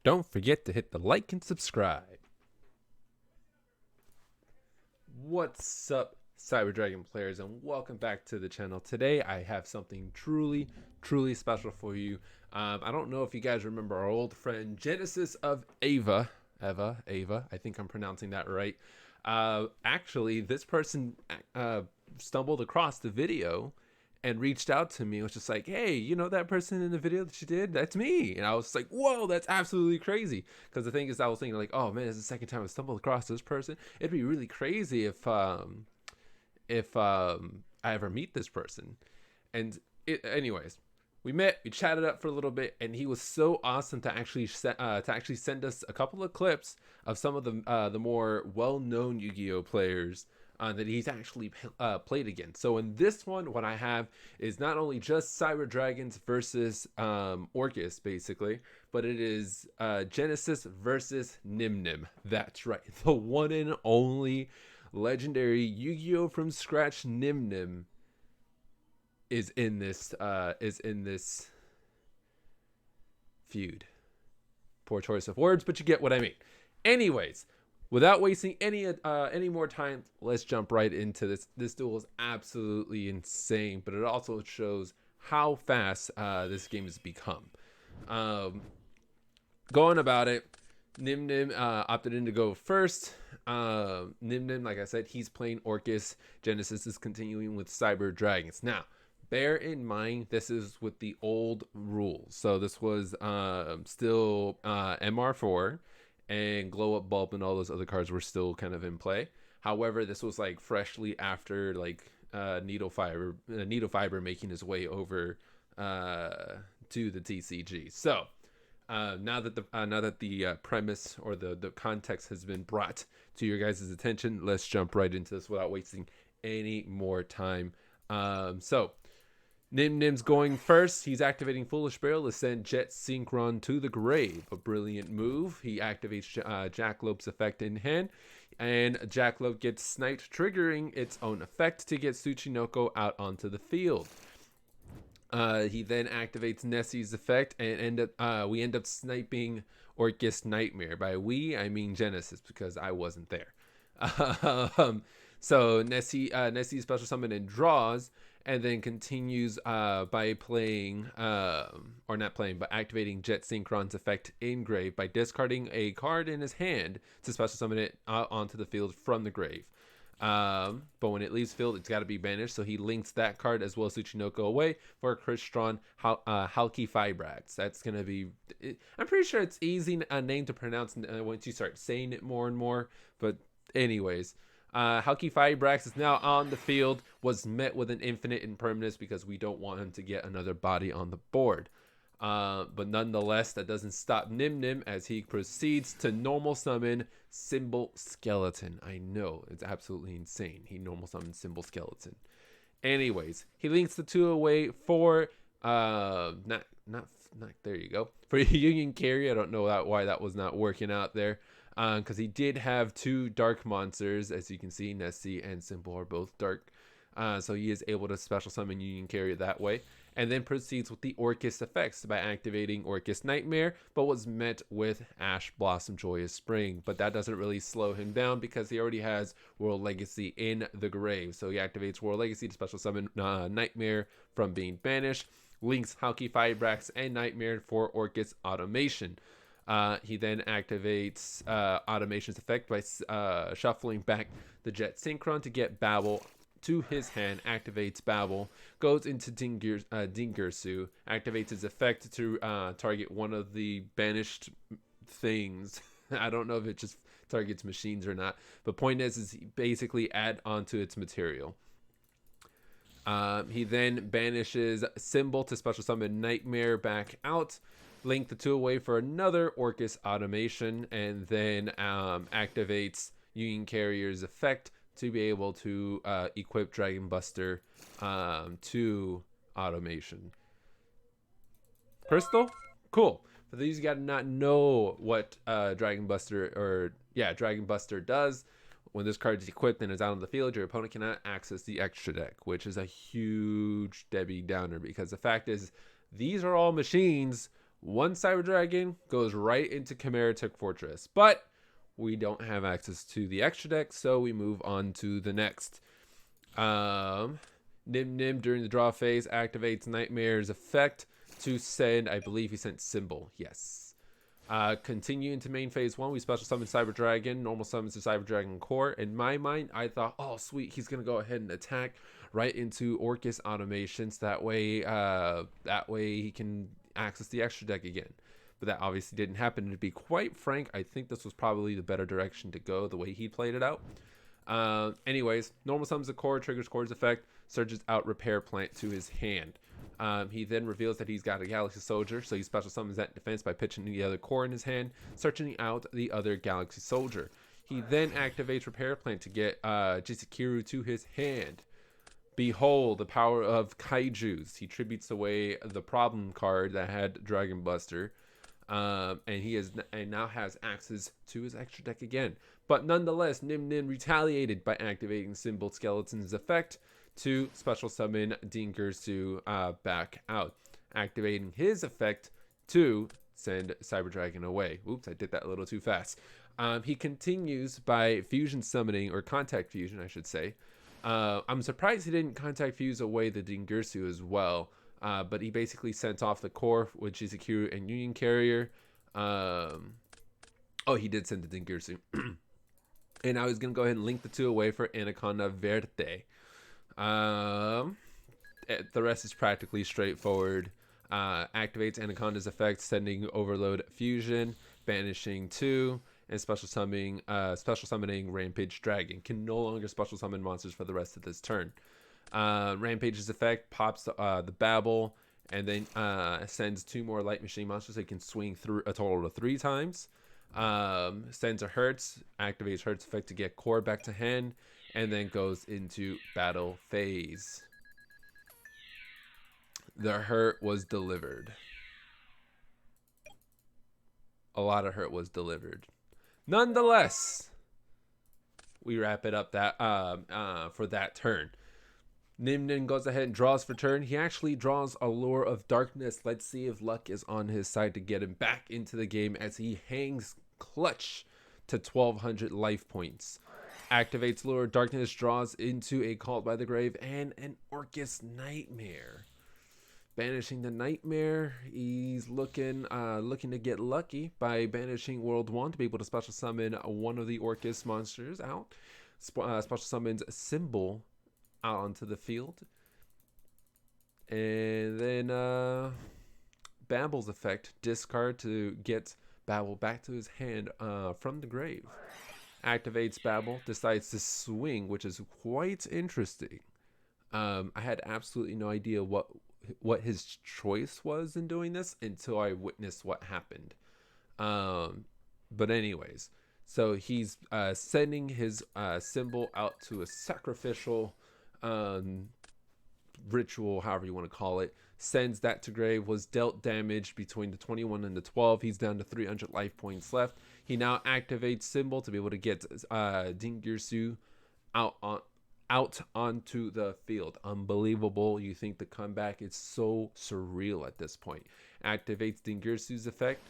don't forget to hit the like and subscribe. What's up, Cyber Dragon players, and welcome back to the channel. Today I have something truly special for you. I don't know if you guys remember our old friend Genesis of Ava, I think I'm pronouncing that right. Actually, this person stumbled across the video and reached out to me. It was just like, hey, you know that person in the video that you did? That's me. And I was like, whoa, that's absolutely crazy. Because the thing is, I was thinking like, oh man, it's the second time I stumbled across this person. It'd be really crazy if I ever meet this person. And anyways, we met, we chatted up for a little bit, and he was so awesome to actually send us a couple of clips of some of the more well-known Yu-Gi-Oh players that he's actually played against. So in this one, what I have is not only just Cyber Dragons versus Orcust, basically, but it is Genesis versus Nim Nim. That's right, the one and only legendary Yu-Gi-Oh from scratch Nim Nim is in this feud. Poor choice of words, but you get what I mean. Anyways, without wasting any more time, let's jump right into this. This duel is absolutely insane, but it also shows how fast this game has become. Going about it, Nim Nim opted in to go first. Nim Nim, like I said, he's playing Orcust. Genesis is continuing with Cyber Dragons. Now, bear in mind, this is with the old rules. So this was still MR4, and Glow Up Bulb and all those other cards were still kind of in play. However, this was like freshly after like Needle Fiber making his way over to the TCG. So now that the premise or the context has been brought to your guys' attention, let's jump right into this without wasting any more time. So Nim Nim's going first. He's activating Foolish Barrel to send Jet Synchron to the grave. A brilliant move. He activates Jackalope's effect in hand, and Jackalope gets sniped, triggering its own effect to get Tsuchinoko out onto the field. He then activates Nessie's effect, and we end up sniping Orcust Nightmare. By we, I mean Genesis, because I wasn't there. So Nessie special summon and draws, and then continues by playing, or not playing, but activating Jet Synchron's effect in grave by discarding a card in his hand to special summon it onto the field from the grave. But when it leaves field, it's got to be banished, so he links that card as well as Tsuchinoko away for a Crystron Halki Fibrax. That's going to be, I'm pretty sure it's easy a name to pronounce once you start saying it more and more, but anyways. Halki Fibrax is now on the field, was met with an infinite impermanence because we don't want him to get another body on the board. But nonetheless, that doesn't stop Nim Nim as he proceeds to normal summon Symbol Skeleton. I know, it's absolutely insane. He normal summons Symbol Skeleton. Anyways, he links the two away for not there you go. For Union Carry. I don't know why that was not working out there. Because he did have two dark monsters, as you can see, Nessie and Symbol are both dark. So he is able to special summon Union Carrier that way. And then proceeds with the Orcust effects by activating Orcust Nightmare, but was met with Ash Blossom Joyous Spring. But that doesn't really slow him down because he already has World Legacy in the grave. So he activates World Legacy to special summon Nightmare from being banished. Links Halki Fibrax and Nightmare for Orcust Automation. He then activates Automation's effect by shuffling back the Jet Synchron to get Babel to his hand, activates Babel, goes into Dingirsu, activates his effect to target one of the banished things. I don't know if it just targets machines or not, but point is he basically add onto its material. He then banishes Symbol to special summon Nightmare back out, link the two away for another Orcust Automation, and then activates Union Carrier's effect to be able to equip Dragon Buster to Automation. Crystal? Cool. For these, you got to not know what Dragon Buster does. When this card is equipped and is out on the field, your opponent cannot access the extra deck, which is a huge Debbie Downer because the fact is these are all machines One Cyber Dragon goes right into Chimera Tech Fortress, but we don't have access to the extra deck, so we move on to the next. Nim Nim during the draw phase activates Nightmare's effect to send, I believe he sent Symbol, yes. Continue into main phase 1, we special summon Cyber Dragon, normal summons the Cyber Dragon core. In my mind, I thought, oh sweet, he's gonna go ahead and attack right into Orcust automations. That way he can access the extra deck again. But that obviously didn't happen. To be quite frank, I think this was probably the better direction to go, the way he played it out. Anyways, normal summons the core, triggers core's effect, surges out Repair Plant to his hand. He then reveals that he's got a Galaxy Soldier, so he special summons that defense by pitching the other core in his hand, searching out the other Galaxy Soldier. He then activates Repair Plant to get Jisakiru to his hand. Behold the power of Kaijus. He tributes away the problem card that had Dragon Buster. And he now has access to his extra deck again. But nonetheless, Nim Nim retaliated by activating Symbol Skeleton's effect to special summon Dingirsu back out, activating his effect to send Cyber Dragon away. Oops, I did that a little too fast. He continues by fusion summoning, or contact fusion, I should say. I'm surprised he didn't contact fuse away the Dingirsu as well. But he basically sent off the core with Jisakiru and Union Carrier. He did send the Dingirsu. And I was going to go ahead and link the two away for Anaconda Verde. The rest is practically straightforward. Activates Anaconda's effect, sending Overload Fusion, banishing 2, and special summoning Rampage Dragon. Can no longer special summon monsters for the rest of this turn. Rampage's effect pops the Babble, and then sends 2 more Light Machine monsters. So he can swing through a total of 3 times. Sends a Hertz, activates Hertz effect to get core back to hand, and then goes into battle phase. The hurt was delivered. A lot of hurt was delivered. Nonetheless, we wrap it up that for that turn. Nim Nim goes ahead and draws for turn. He actually draws Allure of Darkness. Let's see if luck is on his side to get him back into the game as he hangs clutch to 1,200 life points. Activates Allure of Darkness, draws into a Called by the Grave and an Orcust Nightmare. Banishing the Nightmare, he's looking to get lucky by banishing World 1 to be able to special summon one of the Orcust monsters out. Special summons Symbol out onto the field. And then Babble's effect, discard to get Babble back to his hand from the grave. Activates Babble, decides to swing, which is quite interesting. I had absolutely no idea what his choice was in doing this until I witnessed what happened. But anyways, so he's sending his Symbol out to a sacrificial ritual, however you want to call it. Sends that to grave, was dealt damage between the 21 and the 12. He's down to 300 life points left. He now activates Symbol to be able to get Dingirsu out onto the field. Unbelievable. You think the comeback is so surreal at this point. Activates Dingirsu's effect,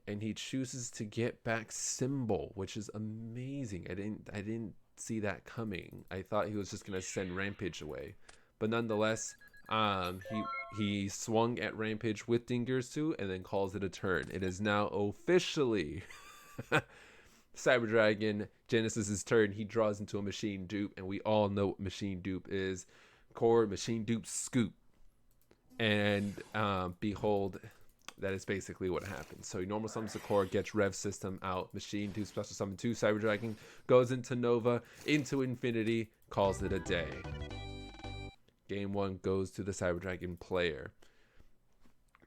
and he chooses to get back Symbol, which is amazing. I didn't see that coming. I thought he was just gonna send Rampage away, but nonetheless, he swung at Rampage with Dingirsu and then calls it a turn. It is now officially Cyber Dragon Genesis's turn. He draws into a Machine Dupe, and we all know what Machine Dupe is. Core Machine Dupe Scoop, and behold, that is basically what happens. So he normal summons the core, gets Rev System out, Machine Dupe special summon 2 Cyber Dragon, goes into Nova, into Infinity, calls it a day. Game 1 goes to the Cyber Dragon player.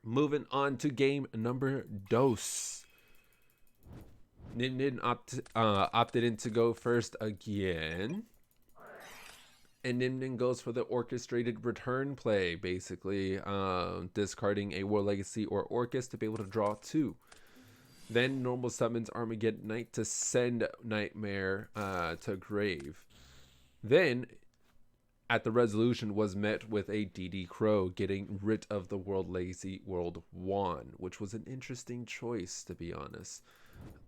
Moving on to game number dos. Nim Nim opted in to go first again. And Nim Nim goes for the orchestrated return play, basically discarding a War Legacy or Orcust to be able to draw 2. Then normal summons Armageddon Knight to send Nightmare to grave. Then at the resolution was met with a DD Crow getting rid of the World Legacy World 1, which was an interesting choice, to be honest.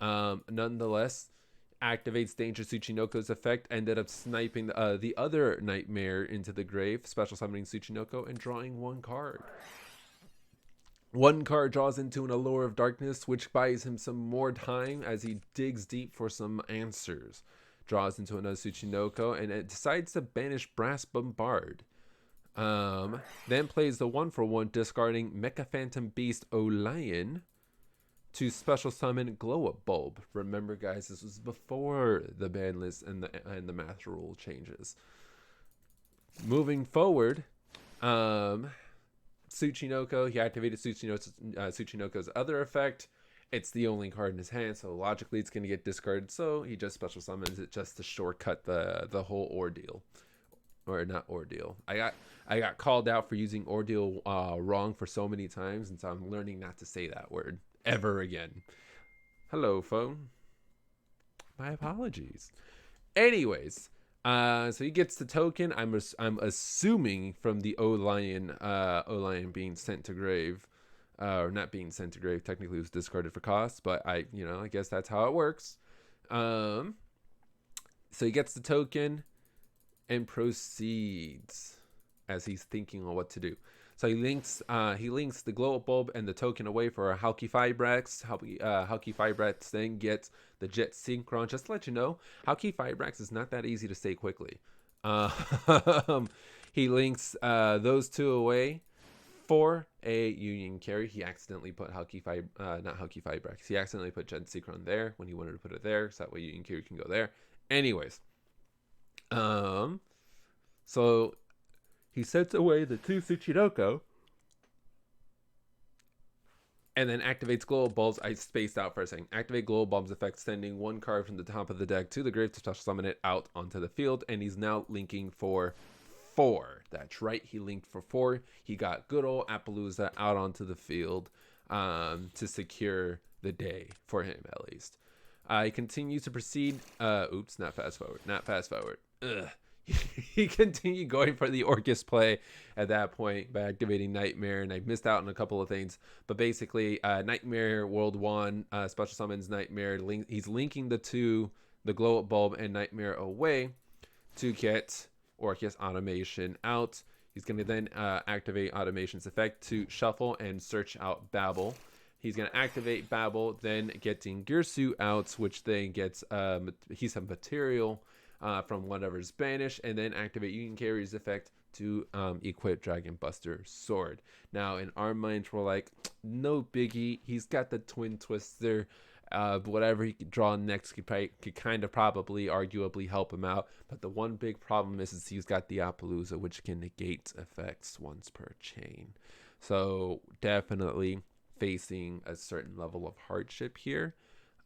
Nonetheless, activates Danger Tsuchinoko's effect, ended up sniping the other Nightmare into the grave, special summoning Tsuchinoko, and drawing one card. One card draws into an Allure of Darkness, which buys him some more time as he digs deep for some answers. Draws into another Tsuchinoko, and it decides to banish Brass Bombard. Then plays the 1-for-1, discarding Mecha Phantom Beast Olion to special summon Glow-Up Bulb. Remember, guys, this was before the ban list and the master rule changes. Moving forward, Tsuchinoko, he activated Tsuchinoko's other effect. It's the only card in his hand, so logically it's going to get discarded. So he just special summons it just to shortcut the whole ordeal, or not ordeal. I got called out for using ordeal wrong for so many times, and so I'm learning not to say that word ever again. Hello, phone. My apologies. Anyways, so he gets the token. I'm assuming from the Olion being sent to grave, or not being sent to grave. Technically, it was discarded for cost, but I guess that's how it works. So he gets the token and proceeds as he's thinking on what to do. So he links the glow bulb and the token away for a Halki Fibrax. Halki Fibrax then gets the Jet Synchron. Just to let you know, Halki Fibrax is not that easy to say quickly. He links those two away for a Union Carry. He accidentally put not Halki Fibrax. He accidentally put Jet Synchron there when he wanted to put it there, so that way Union Carry can go there. Anyways, so he sets away the two Tsuchinoko and then activates Glow Bulbs. I spaced out for a second. Activate Glow Bulbs effect, sending one card from the top of the deck to the grave to special summon it out onto the field. And he's now linking for 4. That's right, he linked for 4. He got good old Appaloosa out onto the field to secure the day, for him at least. He continues to proceed. Oops, not fast forward. Ugh. He continued going for the Orcust play at that point by activating Nightmare, and I missed out on a couple of things. But basically, Nightmare World 1 special summons Nightmare. He's linking the Glow Up Bulb and Nightmare away to get Orcust Automation out. He's going to then activate Automation's effect to shuffle and search out Babel. He's going to activate Babel, then getting Girsu out, which then gets he's a material from whatever's banished, and then activate Union Carry's effect to equip Dragon Buster Sword. Now, in our minds, we're like, no biggie. He's got the Twin Twister. Whatever he could draw next could kind of probably arguably help him out. But the one big problem is he's got the Appaloosa, which can negate effects once per chain. So definitely facing a certain level of hardship here.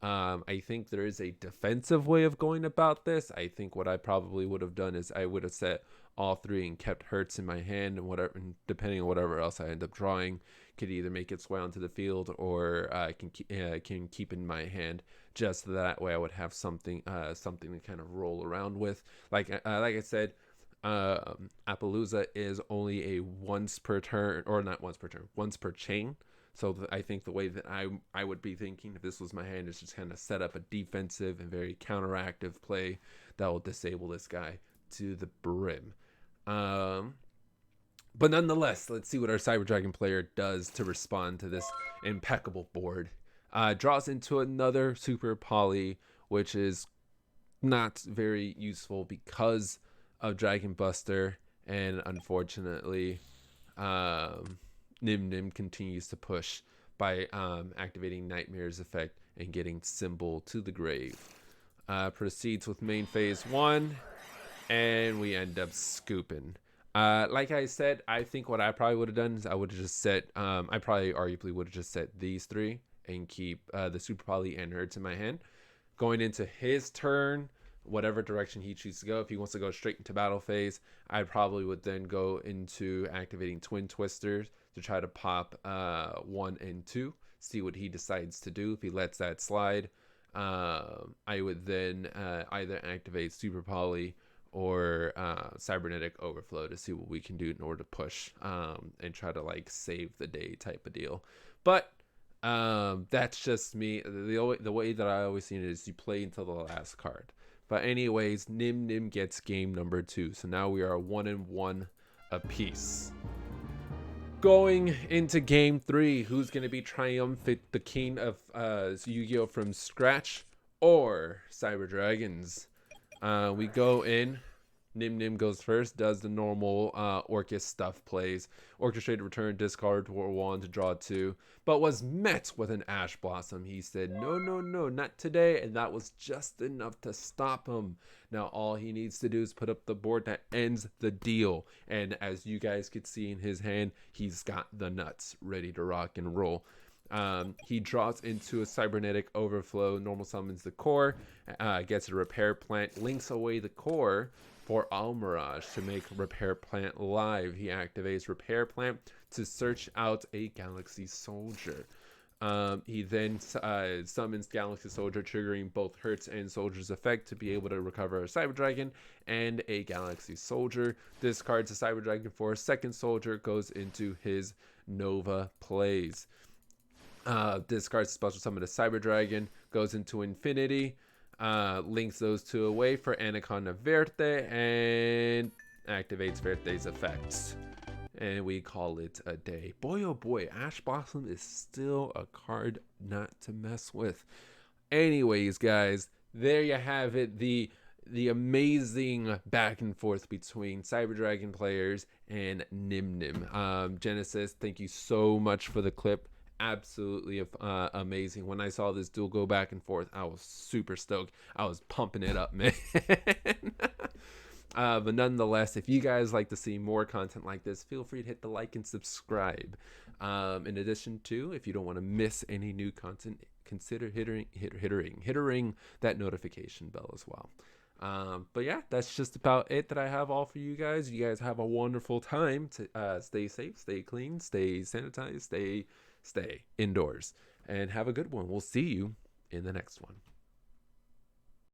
I think there is a defensive way of going about this. I think what I probably would have done is I would have set all 3 and kept Hertz in my hand, and whatever, depending on whatever else I end up drawing, could either make its way onto the field or can keep in my hand. Just that way, I would have something to kind of roll around with. Like I said, Appaloosa is only a once per turn, or not once per turn, once per chain. So I think the way that I would be thinking if this was my hand is just kind of set up a defensive and very counteractive play that will disable this guy to the brim. But nonetheless, let's see what our Cyber Dragon player does to respond to this impeccable board. Draws into another Super Poly, which is not very useful because of Dragon Buster, and unfortunately, Nim continues to push by activating Nightmare's effect and getting Symbol to the grave. Proceeds with main phase 1, and we end up scooping. Like I said, I think what I probably would have done is I would have just set, I probably arguably would have just set these 3 and keep the Super Poly and Hertz in my hand. Going into his turn, whatever direction he chooses to go, if he wants to go straight into battle phase, I probably would then go into activating Twin Twisters to try to pop 1 and 2, see what he decides to do. If he lets that slide, I would then either activate Super Poly or cybernetic overflow to see what we can do in order to push and try to like save the day type of deal. But that's just me. The way that I always seen it is you play until the last card. But anyways, Nim Nim gets game number 2. So now we are 1-1 apiece. Going into game 3, who's going to be triumphant? The king of Yu-Gi-Oh! From scratch or Cyber Dragons? We go in. Nim Nim goes first, does the normal Orcust stuff, plays Orchestrated Return, discard for 1 to draw 2, but was met with an Ash Blossom. He said, no, no, no, not today, and that was just enough to stop him. Now all he needs to do is put up the board that ends the deal, and as you guys could see in his hand, he's got the nuts ready to rock and roll. He draws into a cybernetic overflow, normal summons the core, gets a repair plant, links away the core for Almirage to make repair plant live. He activates repair plant to search out a Galaxy Soldier. He then summons Galaxy Soldier, triggering both Hurts and Soldier's effect to be able to recover a Cyber Dragon and a Galaxy Soldier. Discards a Cyber Dragon for a second Soldier, goes into his Nova plays. Discards a special summon a Cyber Dragon, goes into Infinity, links those two away for Anaconda Verte, and activates Verte's effects. And we call it a day. Boy, oh boy, Ash Blossom is still a card not to mess with. Anyways, guys, there you have it. The amazing back and forth between Cyber Dragon players and Nim Nim. Genesis, thank you so much for the clip. Absolutely amazing. When I saw this duel go back and forth, I was super stoked. I was pumping it up, man. But nonetheless, if you guys like to see more content like this, feel free to hit the like and subscribe. In addition to, if you don't want to miss any new content, consider hitting that notification bell as well. But yeah, that's just about it that I have all for you guys. You guys have a wonderful time. To stay safe, stay clean, stay sanitized, stay indoors, and have a good one. We'll see you in the next one.